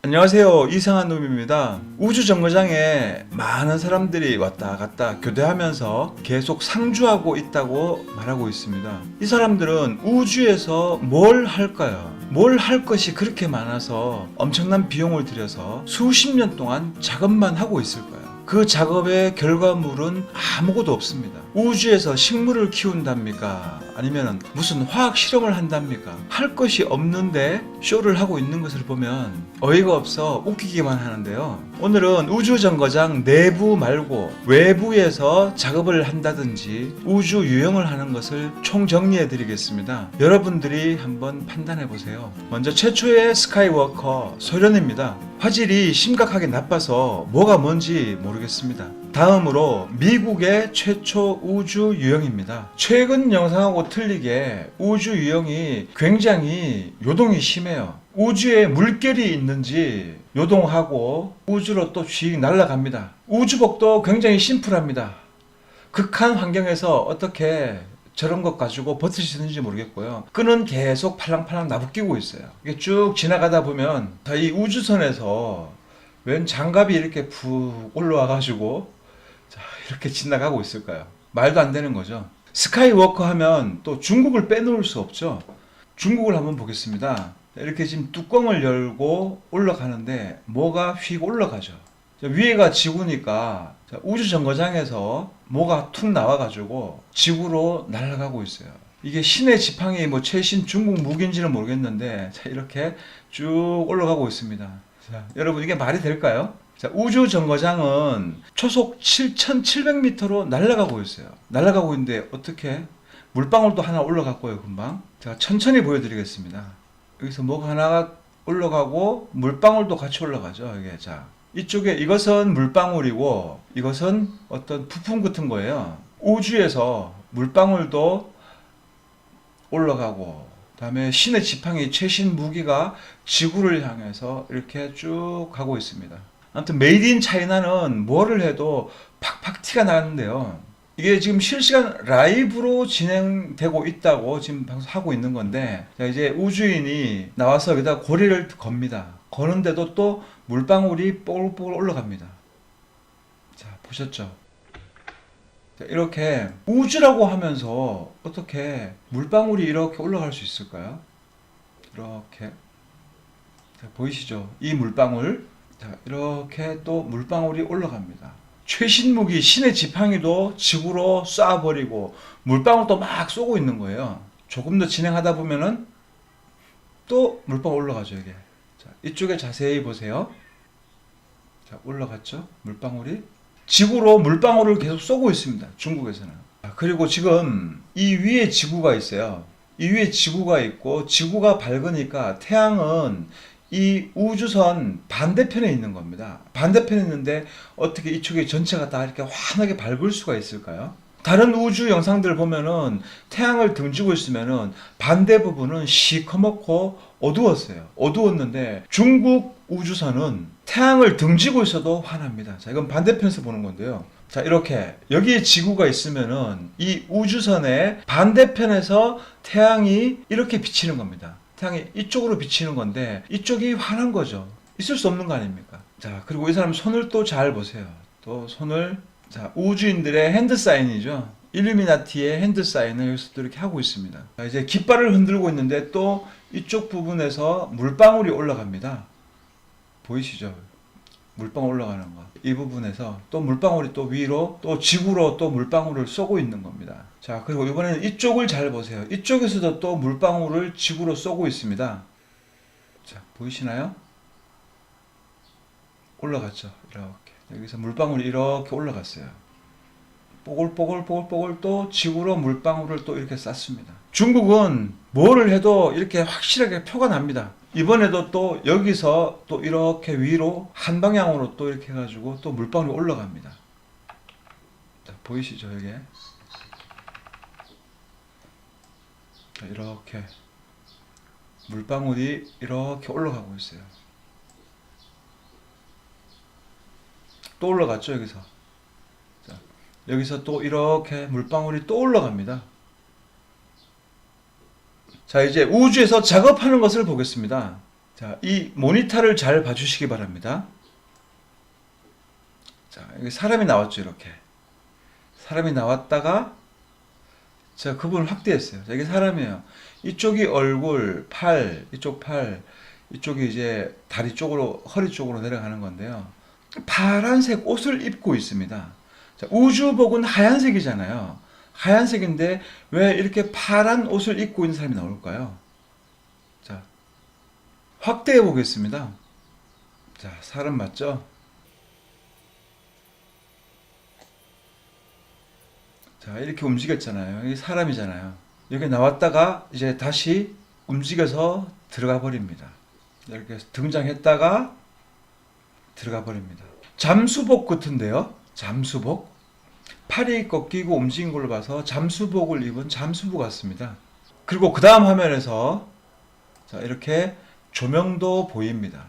안녕하세요, 이상한 놈입니다. 우주정거장에 많은 사람들이 왔다 갔다 교대하면서 계속 상주하고 있다고 말하고 있습니다. 이 사람들은 우주에서 뭘 할까요? 뭘 할 것이 그렇게 많아서 엄청난 비용을 들여서 수십 년 동안 작업만 하고 있을까요? 그 작업의 결과물은 아무것도 없습니다. 우주에서 식물을 키운답니까? 아니면 무슨 화학 실험을 한답니까? 할 것이 없는데 쇼를 하고 있는 것을 보면 어이가 없어 웃기기만 하는데요. 오늘은 우주정거장 내부 말고 외부에서 작업을 한다든지 우주 유영을 하는 것을 총정리해 드리겠습니다. 여러분들이 한번 판단해 보세요. 먼저 최초의 스카이워커 소련입니다. 화질이 심각하게 나빠서 뭐가 뭔지 모르겠습니다. 다음으로 미국의 최초 우주 유영입니다. 최근 영상하고 틀리게 우주 유영이 굉장히 요동이 심해요. 우주에 물결이 있는지 요동하고 우주로 또 쥐 날아갑니다. 우주복도 굉장히 심플합니다. 극한 환경에서 어떻게 저런 것 가지고 버틸 수 있는지 모르겠고요. 끈은 계속 팔랑팔랑 나부끼고 있어요. 이게 쭉 지나가다 보면 이 우주선에서 웬 장갑이 이렇게 푹 올라와 가지고 이렇게 지나가고 있을까요? 말도 안 되는 거죠. 스카이워커 하면 또 중국을 빼놓을 수 없죠. 중국을 한번 보겠습니다. 이렇게 지금 뚜껑을 열고 올라가는데 뭐가 휙 올라가죠. 위에가 지구니까 우주정거장에서 뭐가 툭 나와가지고 지구로 날아가고 있어요. 이게 신의 지팡이 뭐 최신 중국 무기인지는 모르겠는데 이렇게 쭉 올라가고 있습니다. 여러분 이게 말이 될까요? 우주정거장은 초속 7,700m로 날아가고 있어요. 날아가고 있는데 어떻게 물방울도 하나 올라갔고요. 금방 제가 천천히 보여드리겠습니다. 여기서 뭐가 하나가 올라가고 물방울도 같이 올라가죠. 이게 이쪽에 이것은 물방울이고 이것은 어떤 부품 같은 거예요. 우주에서 물방울도 올라가고 그다음에 신의 지팡이 최신 무기가 지구를 향해서 이렇게 쭉 가고 있습니다. 아무튼 메이드 인 차이나는 뭐를 해도 팍팍 티가 나는데요. 이게 지금 실시간 라이브로 진행되고 있다고 지금 방송하고 있는 건데 이제 우주인이 나와서 여기다 고리를 겁니다. 거는데도 또 물방울이 뽀글뽀글 올라갑니다. 자, 보셨죠? 자, 이렇게 우주라고 하면서 어떻게 물방울이 이렇게 올라갈 수 있을까요? 이렇게 자, 보이시죠? 이 물방울 자, 이렇게 또 물방울이 올라갑니다. 최신 무기 신의 지팡이도 지구로 쏴버리고 물방울도 막 쏘고 있는 거예요. 조금 더 진행하다 보면은 또 물방울 올라가죠. 이게 자, 이쪽에 자세히 보세요. 자, 올라갔죠? 물방울이 지구로 물방울을 계속 쏘고 있습니다. 중국에서는. 그리고 지금 이 위에 지구가 있어요. 이 위에 지구가 있고 지구가 밝으니까 태양은 이 우주선 반대편에 있는 겁니다. 반대편에 있는데 어떻게 이쪽에 전체가 다 이렇게 환하게 밝을 수가 있을까요? 다른 우주 영상들 보면은 태양을 등지고 있으면은 반대 부분은 시커멓고 어두웠어요. 어두웠는데 중국 우주선은 태양을 등지고 있어도 환합니다. 자, 이건 반대편에서 보는 건데요. 자, 이렇게 여기에 지구가 있으면은 이 우주선의 반대편에서 태양이 이렇게 비치는 겁니다. 태양이 이쪽으로 비치는 건데 이쪽이 환한 거죠. 있을 수 없는 거 아닙니까? 자, 그리고 이 사람 손을 또 잘 보세요. 또 손을 자, 우주인들의 핸드 사인이죠. 일루미나티의 핸드 사인을 여기서 또 이렇게 하고 있습니다. 자, 이제 깃발을 흔들고 있는데 또 이쪽 부분에서 물방울이 올라갑니다. 보이시죠? 물방울 올라가는 거. 이 부분에서 또 물방울이 또 위로 또 지구로 또 물방울을 쏘고 있는 겁니다. 자, 그리고 이번에는 이쪽을 잘 보세요. 이쪽에서도 또 물방울을 지구로 쏘고 있습니다. 자, 보이시나요? 올라갔죠. 이렇게. 여기서 물방울이 이렇게 올라갔어요. 뽀글뽀글 또 지구로 물방울을 또 이렇게 쐈습니다. 중국은 뭐를 해도 이렇게 확실하게 표가 납니다. 이번에도 또 여기서 또 이렇게 위로 한 방향으로 또 이렇게 해가지고 또 물방울이 올라갑니다. 자, 보이시죠? 여기 이렇게 물방울이 이렇게 올라가고 있어요. 또 올라갔죠, 여기서. 자, 여기서 또 이렇게 물방울이 또 올라갑니다. 자, 이제 우주에서 작업하는 것을 보겠습니다. 자, 이 모니터를 잘 봐주시기 바랍니다. 자, 여기 사람이 나왔죠. 이렇게 사람이 나왔다가 제가 그분을 확대했어요. 자, 이게 사람이에요. 이쪽이 얼굴, 팔, 이쪽 팔, 이쪽이 이제 다리 쪽으로, 허리 쪽으로 내려가는 건데요. 파란색 옷을 입고 있습니다. 자, 우주복은 하얀색이잖아요. 하얀색인데 왜 이렇게 파란 옷을 입고 있는 사람이 나올까요? 자, 확대해 보겠습니다. 자, 사람 맞죠? 자, 이렇게 움직였잖아요. 이게 사람이잖아요. 여기 나왔다가 이제 다시 움직여서 들어가 버립니다. 이렇게 등장했다가 들어가 버립니다. 잠수복 같은데요? 잠수복? 팔이 꺾이고 움직인 걸로 봐서 잠수복을 입은 잠수부 같습니다. 그리고 그 다음 화면에서 자, 이렇게 조명도 보입니다.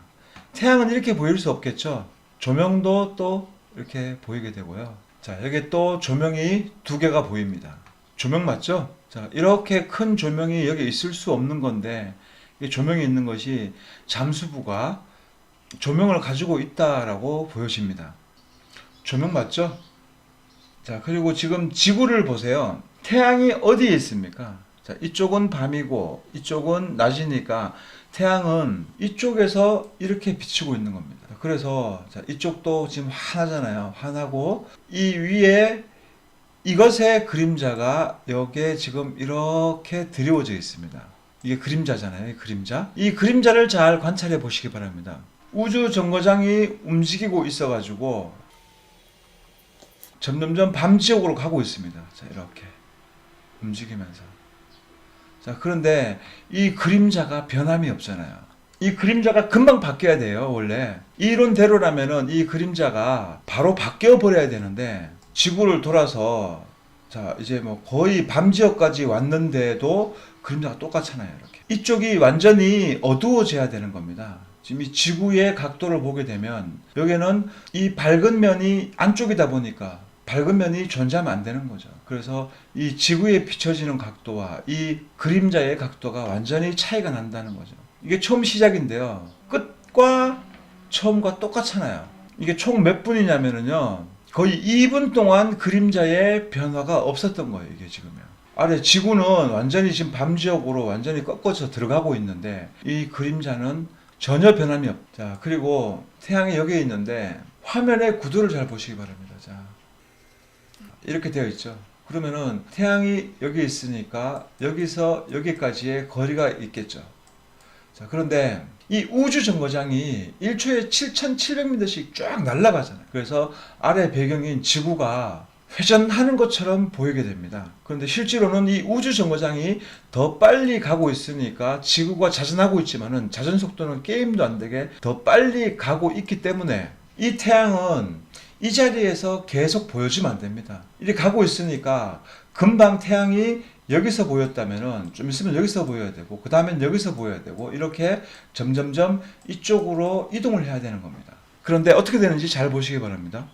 태양은 이렇게 보일 수 없겠죠? 조명도 또 이렇게 보이게 되고요. 자, 여기 또 조명이 두 개가 보입니다. 조명 맞죠? 자, 이렇게 큰 조명이 여기 있을 수 없는 건데, 이 조명이 있는 것이 잠수부가 조명을 가지고 있다라고 보여집니다. 조명 맞죠? 자, 그리고 지금 지구를 보세요. 태양이 어디에 있습니까? 자, 이쪽은 밤이고 이쪽은 낮이니까 태양은 이쪽에서 이렇게 비치고 있는 겁니다. 그래서 자, 이쪽도 지금 환하잖아요. 환하고 이 위에 이것의 그림자가 여기에 지금 이렇게 드리워져 있습니다. 이게 그림자잖아요. 이 그림자. 이 그림자를 잘 관찰해 보시기 바랍니다. 우주 정거장이 움직이고 있어가지고 점점점 밤 지역으로 가고 있습니다. 자, 이렇게 움직이면서. 자, 그런데 이 그림자가 변함이 없잖아요. 이 그림자가 금방 바뀌어야 돼요. 원래 이론대로라면은 이 그림자가 바로 바뀌어 버려야 되는데 지구를 돌아서 자, 이제 뭐 거의 밤 지역까지 왔는데도 그림자가 똑같잖아요. 이렇게 이쪽이 완전히 어두워져야 되는 겁니다. 지금 이 지구의 각도를 보게 되면 여기는 이 밝은 면이 안쪽이다 보니까 밝은 면이 존재하면 안 되는 거죠. 그래서 이 지구에 비춰지는 각도와 이 그림자의 각도가 완전히 차이가 난다는 거죠. 이게 처음 시작인데요. 끝과 처음과 똑같잖아요. 이게 총 몇 분이냐면요. 거의 2분 동안 그림자의 변화가 없었던 거예요. 이게 지금요. 아래 지구는 완전히 지금 밤 지역으로 완전히 꺾어서 들어가고 있는데 이 그림자는 전혀 변함이 없. 자, 그리고 태양이 여기에 있는데 화면의 구도를 잘 보시기 바랍니다. 자, 이렇게 되어 있죠. 그러면은 태양이 여기 있으니까 여기서 여기까지의 거리가 있겠죠. 자, 그런데 이 우주 정거장이 1초에 7,700m씩 쫙 날아가잖아요. 그래서 아래 배경인 지구가 회전하는 것처럼 보이게 됩니다. 그런데 실제로는 이 우주 정거장이 더 빨리 가고 있으니까 지구가 자전하고 있지만은 자전 속도는 게임도 안 되게 더 빨리 가고 있기 때문에 이 태양은 이 자리에서 계속 보여주면 안 됩니다. 이렇게 가고 있으니까 금방 태양이 여기서 보였다면은 좀 있으면 여기서 보여야 되고 그 다음엔 여기서 보여야 되고 이렇게 점점점 이쪽으로 이동을 해야 되는 겁니다. 그런데 어떻게 되는지 잘 보시기 바랍니다.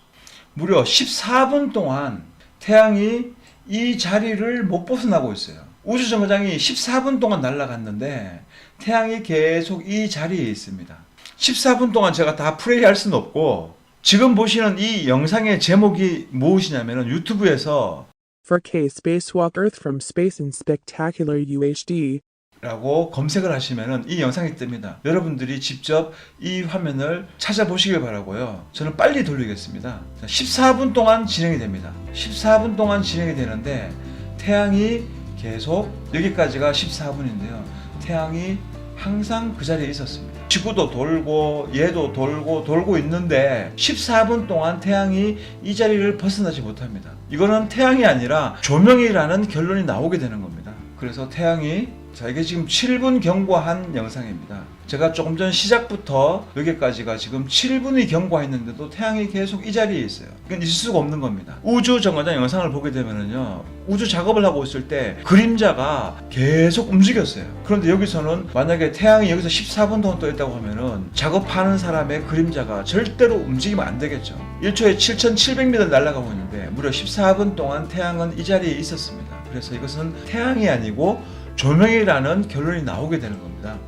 무려 14분 동안 태양이 이 자리를 못 벗어나고 있어요. 우주정거장이 14분 동안 날아갔는데 태양이 계속 이 자리에 있습니다. 14분 동안 제가 다 플레이할 수는 없고 지금 보시는 이 영상의 제목이 무엇이냐면 유튜브에서 4K Spacewalk Earth from Space in Spectacular UHD 라고 검색을 하시면은 이 영상이 뜹니다. 여러분들이 직접 이 화면을 찾아보시길 바라고요. 저는 빨리 돌리겠습니다. 14분 동안 진행이 됩니다. 14분 동안 진행이 되는데 태양이 계속 여기까지가 14분인데요. 태양이 항상 그 자리에 있었습니다. 지구도 돌고 얘도 돌고 있는데 14분 동안 태양이 이 자리를 벗어나지 못합니다. 이거는 태양이 아니라 조명이라는 결론이 나오게 되는 겁니다. 그래서 태양이 자, 이게 지금 7분 경과한 영상입니다. 제가 조금 전 시작부터 여기까지가 지금 7분이 경과했는데도 태양이 계속 이 자리에 있어요. 이건 있을 수가 없는 겁니다. 우주 정거장 영상을 보게 되면은요, 우주 작업을 하고 있을 때 그림자가 계속 움직였어요. 그런데 여기서는 만약에 태양이 여기서 14분 동안 떠 있다고 하면은 작업하는 사람의 그림자가 절대로 움직이면 안 되겠죠. 1초에 7,700m 날아가고 있는데 무려 14분 동안 태양은 이 자리에 있었습니다. 그래서 이것은 태양이 아니고 조명이라는 결론이 나오게 되는 겁니다.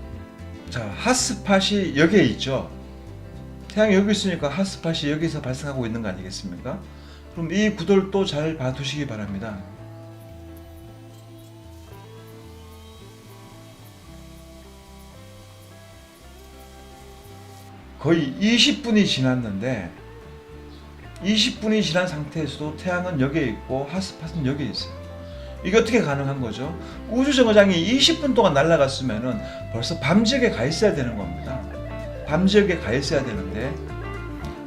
자, 핫스팟이 여기에 있죠. 태양이 여기 있으니까 핫스팟이 여기서 발생하고 있는 거 아니겠습니까? 그럼 이 구도를 또 잘 봐두시기 바랍니다. 거의 20분이 지났는데 20분이 지난 상태에서도 태양은 여기에 있고 핫스팟은 여기에 있어요. 이게 어떻게 가능한 거죠? 우주정거장이 20분 동안 날아갔으면 벌써 밤지역에 가 있어야 되는 겁니다. 밤지역에 가 있어야 되는데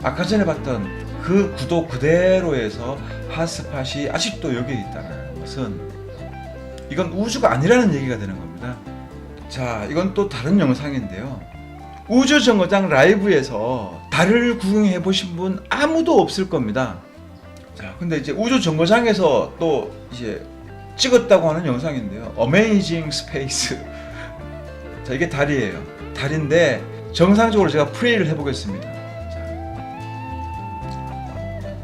아까 전에 봤던 그 구도 그대로에서 핫스팟이 아직도 여기에 있다는 것은 이건 우주가 아니라는 얘기가 되는 겁니다. 자, 이건 또 다른 영상인데요. 우주정거장 라이브에서 달을 구경해 보신 분 아무도 없을 겁니다. 자, 근데 이제 우주정거장에서 또 이제 찍었다고 하는 영상인데요. 어메이징 스페이스. 자, 이게 달이에요. 달인데 정상적으로 제가 플레이를 해보겠습니다. 자,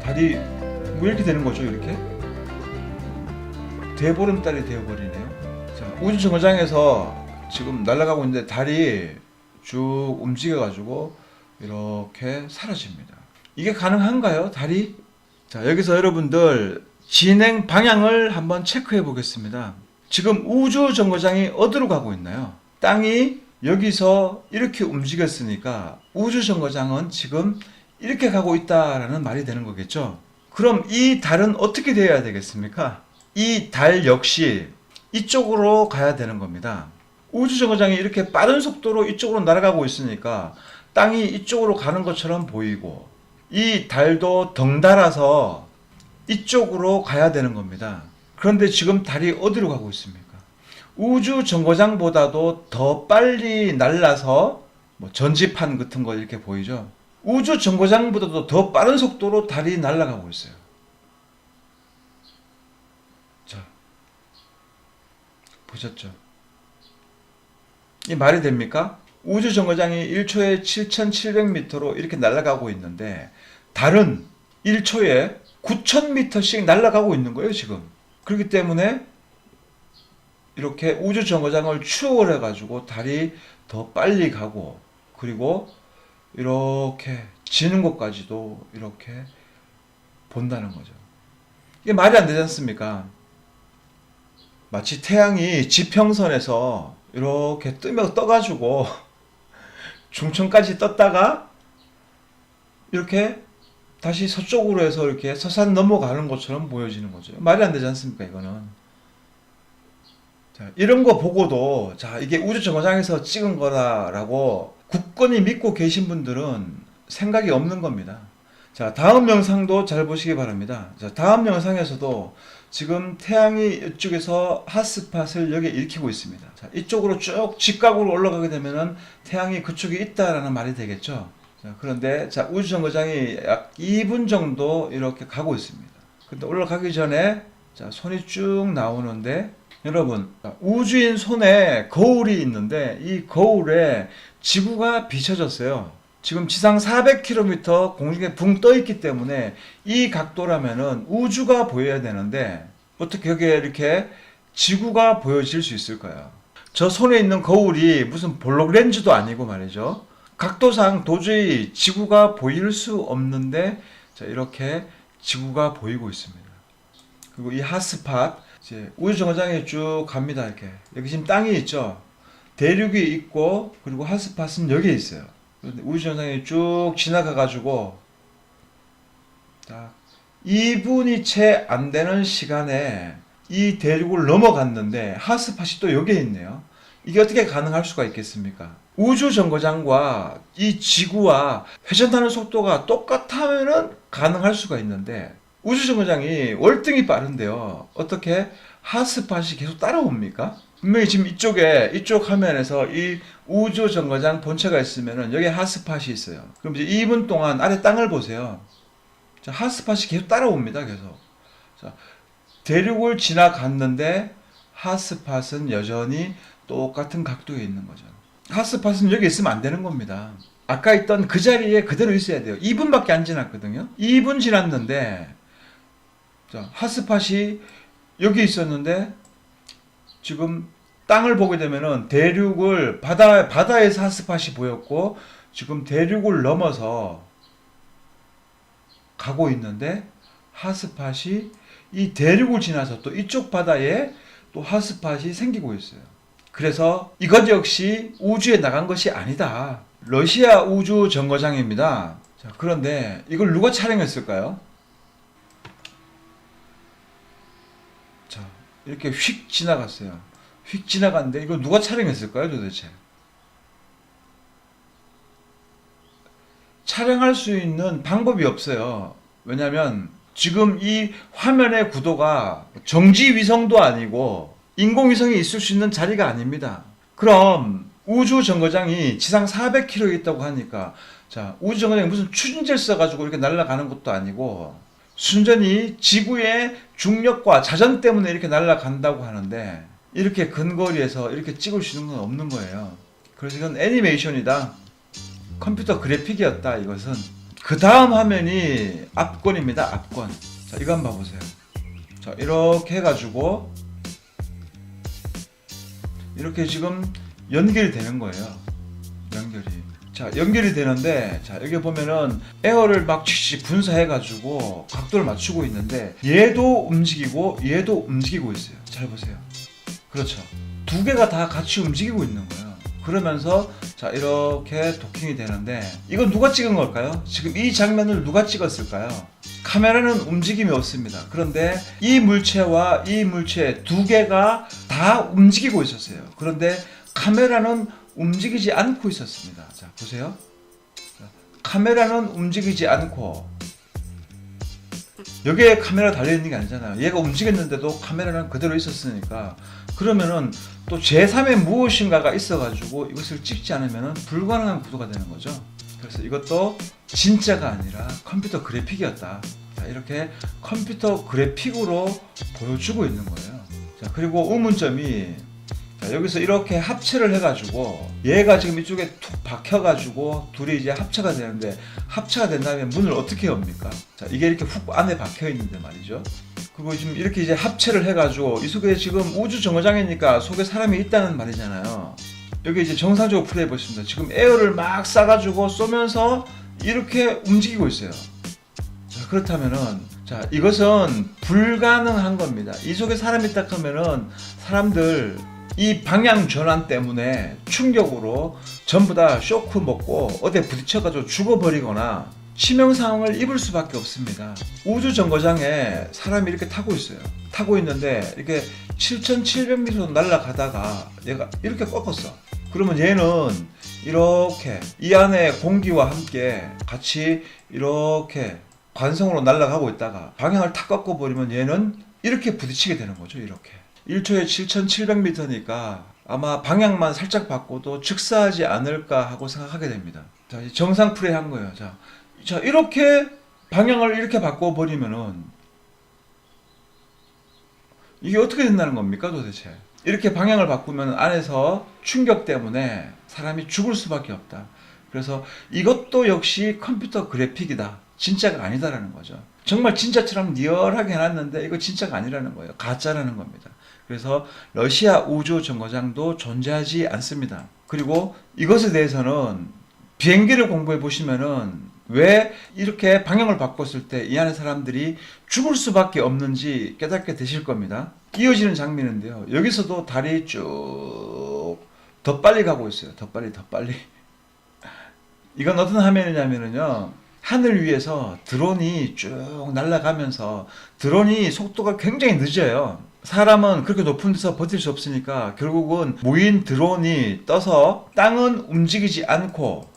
달이 뭐 이렇게 되는 거죠, 이렇게? 대보름달이 되어버리네요. 자, 우주정거장에서 지금 날아가고 있는데 달이 쭉 움직여가지고 이렇게 사라집니다. 이게 가능한가요, 달이? 자, 여기서 여러분들 진행 방향을 한번 체크해 보겠습니다. 지금 우주정거장이 어디로 가고 있나요? 땅이 여기서 이렇게 움직였으니까 우주정거장은 지금 이렇게 가고 있다라는 말이 되는 거겠죠. 그럼 이 달은 어떻게 되어야 되겠습니까? 이 달 역시 이쪽으로 가야 되는 겁니다. 우주정거장이 이렇게 빠른 속도로 이쪽으로 날아가고 있으니까 땅이 이쪽으로 가는 것처럼 보이고 이 달도 덩달아서 이쪽으로 가야 되는 겁니다. 그런데 지금 달이 어디로 가고 있습니까? 우주정거장보다도 더 빨리 날아서 뭐 전지판 같은 거 이렇게 보이죠? 우주정거장보다도 더 빠른 속도로 달이 날아가고 있어요. 자, 보셨죠? 이 말이 됩니까? 우주정거장이 1초에 7,700m로 이렇게 날아가고 있는데 달은 1초에 9,000m씩 날아가고 있는 거예요, 지금. 그렇기 때문에 이렇게 우주정거장을 추월해 가지고 달이 더 빨리 가고 그리고 이렇게 지는 것까지도 이렇게 본다는 거죠. 이게 말이 안 되지 않습니까? 마치 태양이 지평선에서 이렇게 떠가지고 중천까지 떴다가 이렇게 다시 서쪽으로 해서 이렇게 서산 넘어가는 것처럼 보여지는 거죠. 말이 안 되지 않습니까, 이거는? 자, 이런 거 보고도 자, 이게 우주정거장에서 찍은 거다라고 굳건히 믿고 계신 분들은 생각이 없는 겁니다. 자, 다음 영상도 잘 보시기 바랍니다. 자, 다음 영상에서도 지금 태양이 이쪽에서 핫스팟을 여기에 일으키고 있습니다. 자, 이쪽으로 쭉 직각으로 올라가게 되면은 태양이 그쪽에 있다라는 말이 되겠죠. 자, 그런데 자, 우주정거장이 약 2분 정도 이렇게 가고 있습니다. 근데 올라가기 전에 자, 손이 쭉 나오는데 여러분, 우주인 손에 거울이 있는데 이 거울에 지구가 비춰졌어요. 지금 지상 400km 공중에 붕 떠 있기 때문에 이 각도라면은 우주가 보여야 되는데 어떻게 여기에 이렇게 지구가 보여질 수 있을까요? 저 손에 있는 거울이 무슨 볼록 렌즈도 아니고 말이죠. 각도상 도저히 지구가 보일 수 없는데 자, 이렇게 지구가 보이고 있습니다. 그리고 이 핫스팟 이제 우주정거장에 쭉 갑니다. 이렇게 여기 지금 땅이 있죠. 대륙이 있고 그리고 핫스팟은 여기에 있어요. 우주정거장이 쭉 지나가 가지고 2분이 채 안 되는 시간에 이 대륙을 넘어갔는데 핫스팟이 또 여기에 있네요. 이게 어떻게 가능할 수가 있겠습니까? 우주정거장과 이 지구와 회전하는 속도가 똑같으면 가능할 수가 있는데 우주정거장이 월등히 빠른데요. 어떻게 핫스팟이 계속 따라옵니까? 분명히 지금 이쪽 화면에서 이 우주정거장 본체가 있으면은 여기에 핫스팟이 있어요. 그럼 이제 2분 동안 아래 땅을 보세요. 자, 핫스팟이 계속 따라옵니다. 계속. 자, 대륙을 지나갔는데 핫스팟은 여전히 똑같은 각도에 있는 거죠. 핫스팟은 여기 있으면 안 되는 겁니다. 아까 있던 그 자리에 그대로 있어야 돼요. 2분밖에 안 지났거든요. 2분 지났는데 자, 핫스팟이 여기 있었는데 지금 땅을 보게 되면은 대륙을 바다에서 핫스팟이 보였고 지금 대륙을 넘어서 가고 있는데 핫스팟이 이 대륙을 지나서 또 이쪽 바다에 또 핫스팟이 생기고 있어요. 그래서 이것 역시 우주에 나간 것이 아니다. 러시아 우주 정거장입니다. 자, 그런데 이걸 누가 촬영했을까요? 자, 이렇게 휙 지나갔어요. 휙 지나갔는데 이거 누가 촬영했을까요, 도대체? 촬영할 수 있는 방법이 없어요. 왜냐면 지금 이 화면의 구도가 정지위성도 아니고 인공위성이 있을 수 있는 자리가 아닙니다. 그럼 우주 정거장이 지상 400km에 있다고 하니까 자, 우주 정거장이 무슨 추진제를 써가지고 이렇게 날아가는 것도 아니고 순전히 지구의 중력과 자전 때문에 이렇게 날아간다고 하는데 이렇게 근거리에서 이렇게 찍을 수 있는 건 없는 거예요. 그래서 이건 애니메이션이다. 컴퓨터 그래픽이었다. 이것은 그 다음 화면이 앞권입니다. 앞권. 자, 이거 한번 봐보세요. 자, 이렇게 해가지고 이렇게 지금 연결이 되는 거예요. 연결이. 자, 연결이 되는데 자, 여기 보면은 에어를 막 분사해가지고 각도를 맞추고 있는데 얘도 움직이고 얘도 움직이고 있어요. 잘 보세요. 그렇죠. 두 개가 다 같이 움직이고 있는 거예요. 그러면서 자, 이렇게 도킹이 되는데 이건 누가 찍은 걸까요? 지금 이 장면을 누가 찍었을까요? 카메라는 움직임이 없습니다. 그런데 이 물체와 이 물체 두 개가 다 움직이고 있었어요. 그런데 카메라는 움직이지 않고 있었습니다. 자, 보세요. 카메라는 움직이지 않고 여기에 카메라 달려있는 게 아니잖아요. 얘가 움직였는데도 카메라는 그대로 있었으니까 그러면은 또 제3의 무엇인가가 있어가지고 이것을 찍지 않으면 불가능한 구도가 되는 거죠. 그래서 이것도 진짜가 아니라 컴퓨터 그래픽이었다. 자, 이렇게 컴퓨터 그래픽으로 보여주고 있는 거예요. 자, 그리고 의문점이 자, 여기서 이렇게 합체를 해가지고 얘가 지금 이쪽에 툭 박혀가지고 둘이 이제 합체가 되는데 합체가 된 다음에 문을 어떻게 엽니까? 자, 이게 이렇게 훅 안에 박혀 있는데 말이죠. 그리고 지금 이렇게 이제 합체를 해가지고 이 속에 지금 우주 정거장이니까 속에 사람이 있다는 말이잖아요. 여기 이제 정상적으로 플레이 보십니다. 지금 에어를 막 쏴가지고 쏘면서 이렇게 움직이고 있어요. 자, 그렇다면은 자, 이것은 불가능한 겁니다. 이 속에 사람이 있다 하면은 사람들 이 방향 전환 때문에 충격으로 전부 다 쇼크 먹고 어디에 부딪혀가지고 죽어버리거나 치명 상황을 입을 수밖에 없습니다. 우주 정거장에 사람이 이렇게 타고 있어요. 타고 있는데 이렇게 7,700m 날아가다가 얘가 이렇게 꺾었어. 그러면 얘는 이렇게 이 안에 공기와 함께 같이 이렇게 관성으로 날아가고 있다가 방향을 탁 꺾어버리면 얘는 이렇게 부딪히게 되는 거죠. 이렇게 1초에 7,700m니까 아마 방향만 살짝 바꿔도 즉사하지 않을까 하고 생각하게 됩니다. 자, 정상 플레이 한 거예요. 자, 이렇게 방향을 이렇게 바꿔버리면은 이게 어떻게 된다는 겁니까 도대체? 이렇게 방향을 바꾸면 안에서 충격 때문에 사람이 죽을 수밖에 없다. 그래서 이것도 역시 컴퓨터 그래픽이다. 진짜가 아니다라는 거죠. 정말 진짜처럼 리얼하게 해놨는데 이거 진짜가 아니라는 거예요. 가짜라는 겁니다. 그래서 러시아 우주 정거장도 존재하지 않습니다. 그리고 이것에 대해서는 비행기를 공부해 보시면은 왜 이렇게 방향을 바꿨을 때 이 안에 사람들이 죽을 수밖에 없는지 깨닫게 되실 겁니다. 이어지는 장면인데요. 여기서도 달이 쭉 더 빨리 가고 있어요. 더 빨리. 이건 어떤 화면이냐면요. 하늘 위에서 드론이 쭉 날아가면서 드론이 속도가 굉장히 늦어요. 사람은 그렇게 높은 데서 버틸 수 없으니까 결국은 모인 드론이 떠서 땅은 움직이지 않고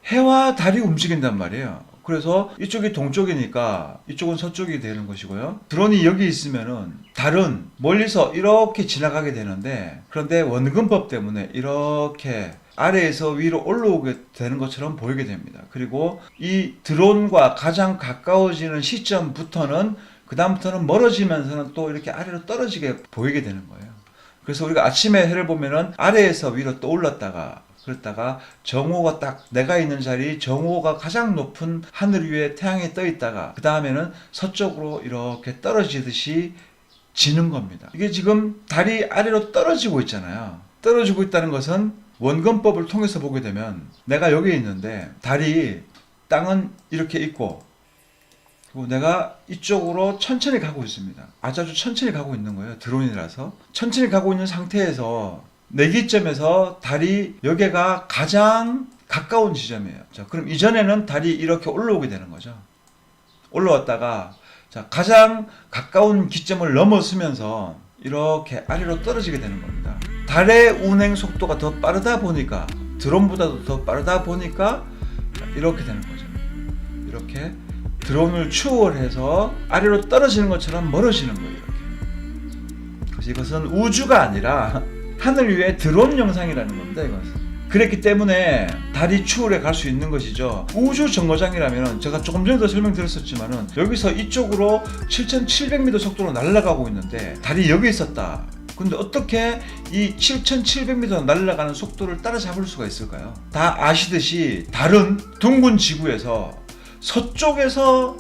해와 달이 움직인단 말이에요. 그래서 이쪽이 동쪽이니까 이쪽은 서쪽이 되는 것이고요. 드론이 여기 있으면은 달은 멀리서 이렇게 지나가게 되는데 그런데 원근법 때문에 이렇게 아래에서 위로 올라오게 되는 것처럼 보이게 됩니다. 그리고 이 드론과 가장 가까워지는 시점부터는 그 다음부터는 멀어지면서는 또 이렇게 아래로 떨어지게 보이게 되는 거예요. 그래서 우리가 아침에 해를 보면은 아래에서 위로 또 올랐다가 그랬다가 정오가 딱 내가 있는 자리 정오가 가장 높은 하늘 위에 태양이 떠 있다가 그 다음에는 서쪽으로 이렇게 떨어지듯이 지는 겁니다. 이게 지금 달이 아래로 떨어지고 있잖아요. 떨어지고 있다는 것은 원근법을 통해서 보게 되면 내가 여기 있는데 달이 땅은 이렇게 있고 그리고 내가 이쪽으로 천천히 가고 있습니다. 아주 천천히 가고 있는 거예요. 드론이라서. 천천히 가고 있는 상태에서 내기점에서 달이 여기가 가장 가까운 지점이에요. 자, 그럼 이전에는 달이 이렇게 올라오게 되는 거죠. 올라왔다가 자, 가장 가까운 기점을 넘어서면서 이렇게 아래로 떨어지게 되는 겁니다. 달의 운행 속도가 더 빠르다 보니까 드론보다도 더 빠르다 보니까 이렇게 되는 거죠. 이렇게 드론을 추월해서 아래로 떨어지는 것처럼 멀어지는 거예요. 이렇게. 그래서 이것은 우주가 아니라 하늘 위의 드론 영상이라는 겁니다. 이것은. 그랬기 때문에 달이 추월해 갈 수 있는 것이죠. 우주 정거장이라면 제가 조금 전에도 설명드렸었지만은 여기서 이쪽으로 7,700m 속도로 날아가고 있는데 달이 여기 있었다. 근데 어떻게 이 7,700m 날아가는 속도를 따라잡을 수가 있을까요? 다 아시듯이 달은 둥근 지구에서 서쪽에서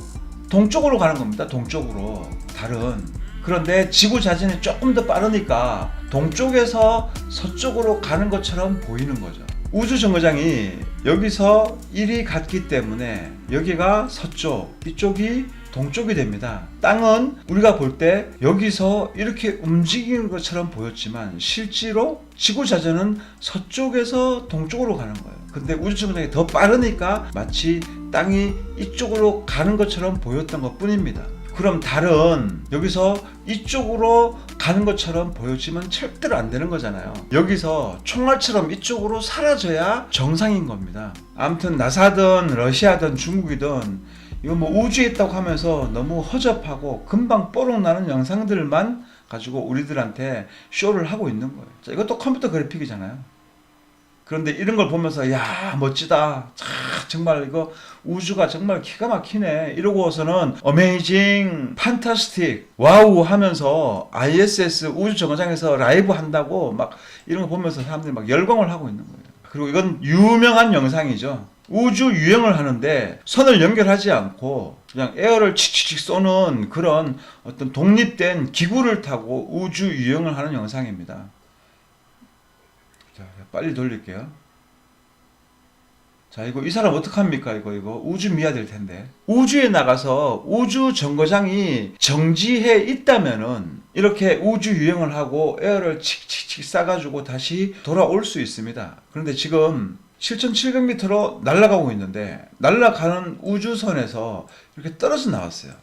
동쪽으로 가는 겁니다. 동쪽으로 달은. 그런데 지구 자전이 조금 더 빠르니까 동쪽에서 서쪽으로 가는 것처럼 보이는 거죠. 우주 정거장이 여기서 일이 같기 때문에 여기가 서쪽, 이쪽이 동쪽이 됩니다. 땅은 우리가 볼 때 여기서 이렇게 움직이는 것처럼 보였지만 실제로 지구 자전은 서쪽에서 동쪽으로 가는 거예요. 근데 우주 정거장이 더 빠르니까 마치 땅이 이쪽으로 가는 것처럼 보였던 것 뿐입니다. 그럼 달은 여기서 이쪽으로 가는 것처럼 보였지만 절대로 안 되는 거잖아요. 여기서 총알처럼 이쪽으로 사라져야 정상인 겁니다. 아무튼 나사든 러시아든 중국이든 이거 뭐 우주에 있다고 하면서 너무 허접하고 금방 뽀록 나는 영상들만 가지고 우리들한테 쇼를 하고 있는 거예요. 자, 이것도 컴퓨터 그래픽이잖아요. 그런데 이런 걸 보면서 야 멋지다, 정말 이거 우주가 정말 기가 막히네 이러고서는 어메이징, 판타스틱, 와우 하면서 ISS 우주 정거장에서 라이브 한다고 막 이런 거 보면서 사람들이 막 열광을 하고 있는 거예요. 그리고 이건 유명한 영상이죠. 우주 유영을 하는데 선을 연결하지 않고 그냥 에어를 칙칙칙 쏘는 그런 어떤 독립된 기구를 타고 우주 유영을 하는 영상입니다. 자, 빨리 돌릴게요. 자, 이거 이 사람 어떡합니까? 이거 우주 미아 될 텐데. 우주에 나가서 우주 정거장이 정지해 있다면은 이렇게 우주 유영을 하고 에어를 칙칙칙 쏴가지고 다시 돌아올 수 있습니다. 그런데 지금 7,700m로 날아가고 있는데 날아가는 우주선에서 이렇게 떨어져 나왔어요.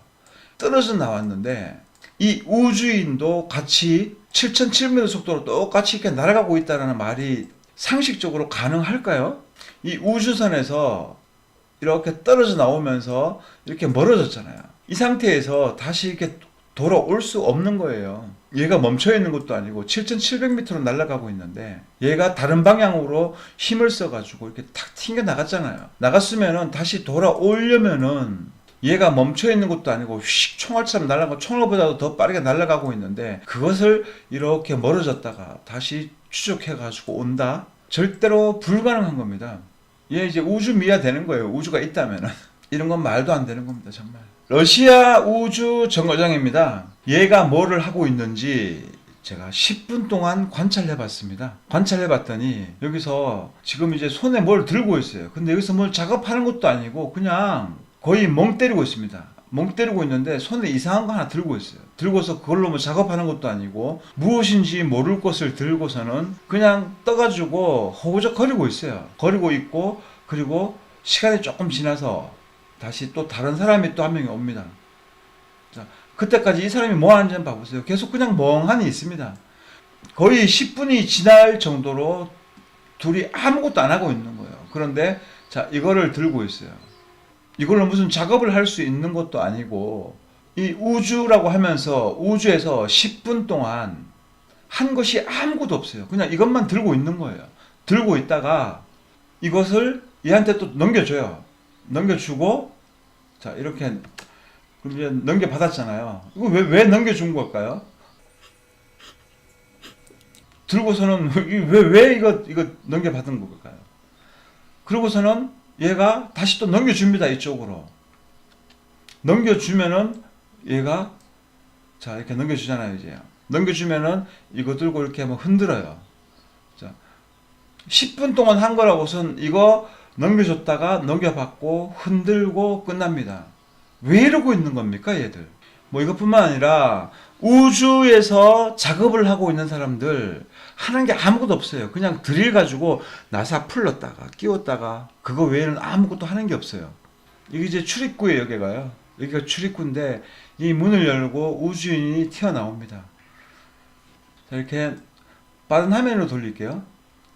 떨어져 나왔는데 이 우주인도 같이 7,700m 속도로 똑같이 이렇게 날아가고 있다는 말이 상식적으로 가능할까요? 이 우주선에서 이렇게 떨어져 나오면서 이렇게 멀어졌잖아요. 이 상태에서 다시 이렇게 돌아올 수 없는 거예요. 얘가 멈춰 있는 것도 아니고 7,700m로 날아가고 있는데 얘가 다른 방향으로 힘을 써가지고 이렇게 탁 튕겨 나갔잖아요. 나갔으면은 다시 돌아오려면은 얘가 멈춰 있는 것도 아니고 휙 총알처럼 날아가고 총알보다도 더 빠르게 날아가고 있는데 그것을 이렇게 멀어졌다가 다시 추적해가지고 온다? 절대로 불가능한 겁니다. 얘 이제 우주 미아 되는 거예요. 우주가 있다면은. 이런 건 말도 안 되는 겁니다. 정말. 러시아 우주 정거장입니다. 얘가 뭐를 하고 있는지 제가 10분 동안 관찰해 봤습니다. 관찰해 봤더니 여기서 지금 이제 손에 뭘 들고 있어요. 근데 여기서 뭘 작업하는 것도 아니고 그냥 거의 멍 때리고 있습니다. 멍 때리고 있는데 손에 이상한 거 하나 들고 있어요. 들고서 그걸로 뭐 작업하는 것도 아니고 무엇인지 모를 것을 들고서는 그냥 떠가지고 허우적 거리고 있어요. 거리고 있고 그리고 시간이 조금 지나서 다시 또 다른 사람이 또 한 명이 옵니다. 자, 그때까지 이 사람이 뭐 하는지 한번 봐보세요. 계속 그냥 멍하니 있습니다. 거의 10분이 지날 정도로 둘이 아무것도 안 하고 있는 거예요. 그런데 자, 이거를 들고 있어요. 이걸로 무슨 작업을 할 수 있는 것도 아니고 이 우주라고 하면서 우주에서 10분 동안 한 것이 아무것도 없어요. 그냥 이것만 들고 있는 거예요. 들고 있다가 이것을 얘한테 또 넘겨줘요. 넘겨주고 자 이렇게 그럼 이제 넘겨받았잖아요. 이거 왜 넘겨준 걸까요? 들고서는 왜 이거 넘겨받은 걸까요? 그러고서는 얘가 다시 또 넘겨줍니다. 이쪽으로. 넘겨주면은 얘가 자, 이렇게 넘겨주잖아요, 이제. 넘겨주면은 이거 들고 이렇게 한번 흔들어요. 자, 10분 동안 한 거라고선 이거 넘겨줬다가 넘겨받고 흔들고 끝납니다. 왜 이러고 있는 겁니까, 얘들? 뭐 이것뿐만 아니라 우주에서 작업을 하고 있는 사람들 하는 게 아무것도 없어요. 그냥 드릴 가지고 나사 풀렀다가 끼웠다가 그거 외에는 아무것도 하는 게 없어요. 이게 이제 출입구예요, 여기가요. 여기가 출입구인데 이 문을 열고 우주인이 튀어나옵니다. 자, 이렇게 빠른 화면으로 돌릴게요.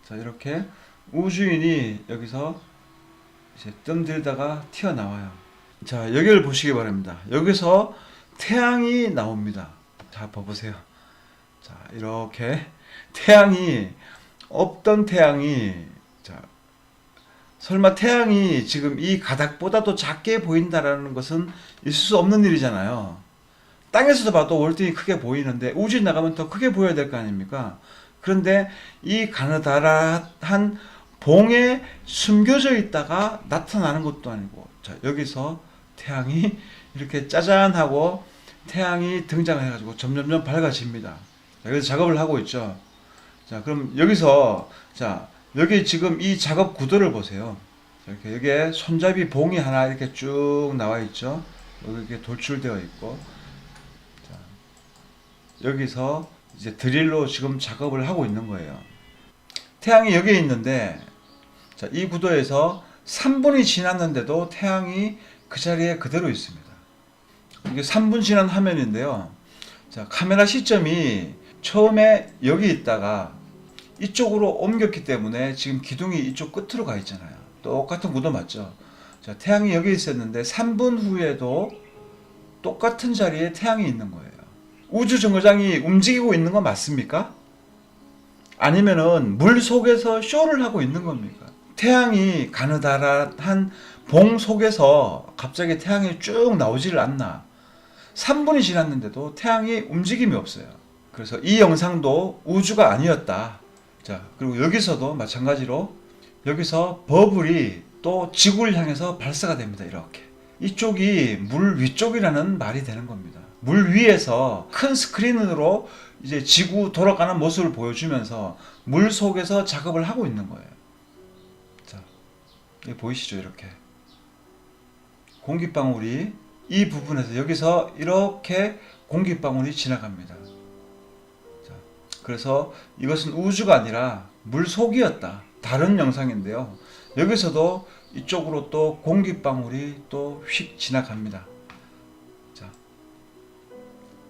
자, 이렇게 우주인이 여기서 이제 뜸 들다가 튀어나와요. 자, 여기를 보시기 바랍니다. 여기서 태양이 나옵니다. 자, 봐보세요. 자, 이렇게 태양이, 없던 태양이, 자, 설마 태양이 지금 이 가닥보다도 작게 보인다라는 것은 있을 수 없는 일이잖아요. 땅에서도 봐도 월등히 크게 보이는데 우주에 나가면 더 크게 보여야 될 거 아닙니까? 그런데 이 가느다란 봉에 숨겨져 있다가 나타나는 것도 아니고, 자, 여기서 태양이 이렇게 짜잔하고 태양이 등장을 해가지고 점점점 밝아집니다. 자, 여기서 작업을 하고 있죠. 자, 그럼 여기서, 자, 여기 지금 이 작업 구도를 보세요. 자, 이렇게 여기에 손잡이 봉이 하나 이렇게 쭉 나와 있죠. 여기 이렇게 돌출되어 있고, 자, 여기서 이제 드릴로 지금 작업을 하고 있는 거예요. 태양이 여기에 있는데, 자, 이 구도에서 3분이 지났는데도 태양이 그 자리에 그대로 있습니다. 이게 3분 지난 화면인데요. 자, 카메라 시점이 처음에 여기 있다가 이쪽으로 옮겼기 때문에 지금 기둥이 이쪽 끝으로 가 있잖아요. 똑같은 구도 맞죠? 자, 태양이 여기 있었는데 3분 후에도 똑같은 자리에 태양이 있는 거예요. 우주 정거장이 움직이고 있는 거 맞습니까? 아니면은 물 속에서 쇼를 하고 있는 겁니까? 태양이 가느다란 봉 속에서 갑자기 태양이 쭉 나오지를 않나. 3분이 지났는데도 태양이 움직임이 없어요. 그래서 이 영상도 우주가 아니었다. 자, 그리고 여기서도 마찬가지로 여기서 버블이 또 지구를 향해서 발사가 됩니다. 이렇게. 이쪽이 물 위쪽이라는 말이 되는 겁니다. 물 위에서 큰 스크린으로 이제 지구 돌아가는 모습을 보여주면서 물 속에서 작업을 하고 있는 거예요. 자, 이게 보이시죠? 이렇게. 공기방울이 이 부분에서 여기서 이렇게 공기방울이 지나갑니다. 자, 그래서 이것은 우주가 아니라 물속이었다. 다른 영상인데요. 여기서도 이쪽으로 또 공기방울이 또 휙 지나갑니다. 자,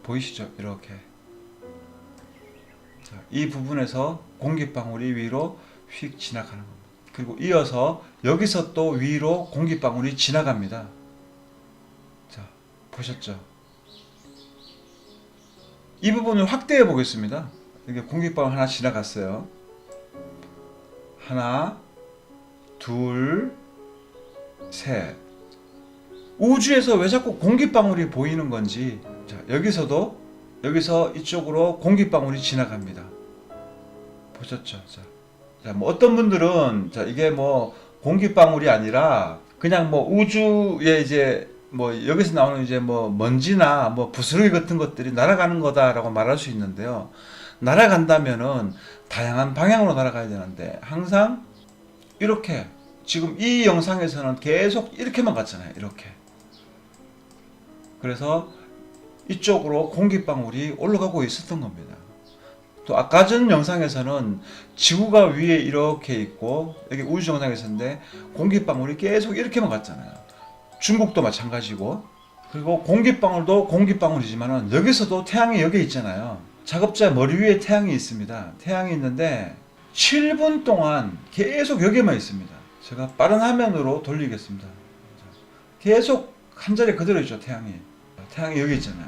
보이시죠? 이렇게. 자, 이 부분에서 공기방울이 위로 휙 지나가는 겁니다. 그리고 이어서 여기서 또 위로 공기방울이 지나갑니다. 자, 보셨죠? 이 부분을 확대해 보겠습니다. 이렇게 공기방울 하나 지나갔어요. 하나, 둘, 셋. 우주에서 왜 자꾸 공기방울이 보이는 건지. 자, 여기서 이쪽으로 공기방울이 지나갑니다. 보셨죠? 자, 뭐 어떤 분들은 자, 이게 뭐 공기방울이 아니라 그냥 뭐 우주에 이제 뭐 여기서 나오는 이제 뭐 먼지나 뭐 부스러기 같은 것들이 날아가는 거다라고 말할 수 있는데요. 날아간다면은 다양한 방향으로 날아가야 되는데 항상 이렇게 지금 이 영상에서는 계속 이렇게만 갔잖아요. 이렇게. 그래서 이쪽으로 공기방울이 올라가고 있었던 겁니다. 또 아까 전 영상에서는 지구가 위에 이렇게 있고 여기 우주 정상에서인데 공기방울이 계속 이렇게만 갔잖아요. 중국도 마찬가지고. 그리고 공기방울도 공기방울이지만은 여기서도 태양이 여기 있잖아요. 작업자 머리 위에 태양이 있습니다. 태양이 있는데 7분 동안 계속 여기만 있습니다. 제가 빠른 화면으로 돌리겠습니다. 계속 한 자리 그대로 있죠. 태양이 여기 있잖아요.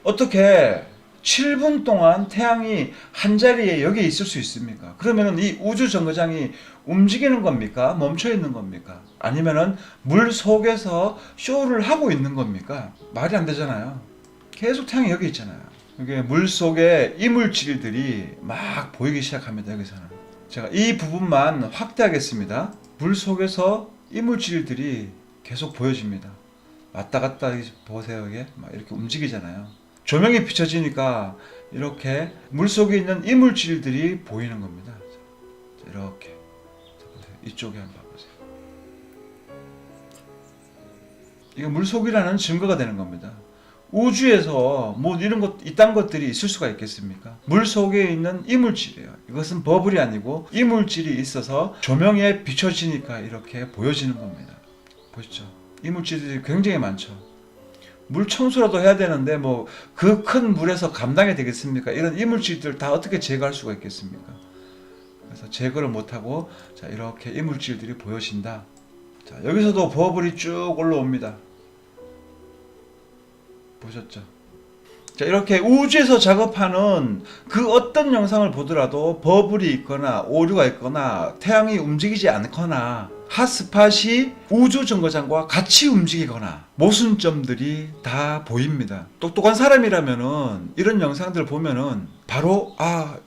어떻게 7분 동안 태양이 한 자리에 여기 있을 수 있습니까? 그러면은 이 우주 정거장이 움직이는 겁니까? 멈춰 있는 겁니까? 아니면은 물 속에서 쇼를 하고 있는 겁니까? 말이 안 되잖아요. 계속 태양이 여기 있잖아요. 이게 물 속에 이물질들이 막 보이기 시작합니다. 여기서는 제가 이 부분만 확대하겠습니다. 물 속에서 이물질들이 계속 보여집니다. 왔다 갔다 보세요. 이게 막 이렇게 움직이잖아요. 조명이 비춰지니까 이렇게 물속에 있는 이물질들이 보이는 겁니다. 자, 이렇게 자, 보세요. 이쪽에 한번 봐보세요. 이거 물속이라는 증거가 되는 겁니다. 우주에서 뭐 이런 것, 이딴 것들이 있을 수가 있겠습니까? 물 속에 있는 이물질이에요. 이것은 버블이 아니고 이물질이 있어서 조명에 비춰지니까 이렇게 보여지는 겁니다. 보시죠. 이물질들이 굉장히 많죠. 물 청소라도 해야 되는데 뭐 그 큰 물에서 감당이 되겠습니까? 이런 이물질들 다 어떻게 제거할 수가 있겠습니까? 그래서 제거를 못하고 자 이렇게 이물질들이 보여진다. 자 여기서도 버블이 쭉 올라옵니다. 보셨죠? 자 이렇게 우주에서 작업하는 그 어떤 영상을 보더라도 버블이 있거나 오류가 있거나 태양이 움직이지 않거나 핫스팟이 우주 정거장과 같이 움직이거나 모순점들이 다 보입니다. 똑똑한 사람이라면은 이런 영상들 보면은 바로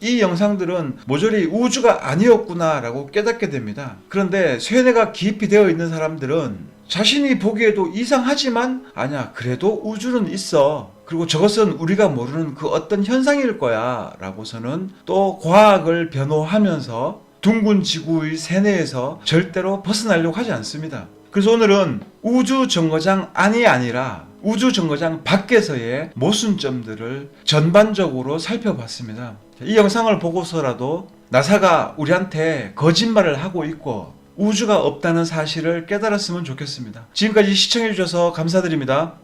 이 영상들은 모조리 우주가 아니었구나 라고 깨닫게 됩니다. 그런데 쇠뇌가 깊이 되어 있는 사람들은 자신이 보기에도 이상하지만 아니야 그래도 우주는 있어. 그리고 저것은 우리가 모르는 그 어떤 현상일 거야 라고서는 또 과학을 변호하면서 둥근 지구의 세뇌에서 절대로 벗어나려고 하지 않습니다. 그래서 오늘은 우주 정거장 안이 아니라 우주 정거장 밖에서의 모순점들을 전반적으로 살펴봤습니다. 이 영상을 보고서라도 나사가 우리한테 거짓말을 하고 있고 우주가 없다는 사실을 깨달았으면 좋겠습니다. 지금까지 시청해주셔서 감사드립니다.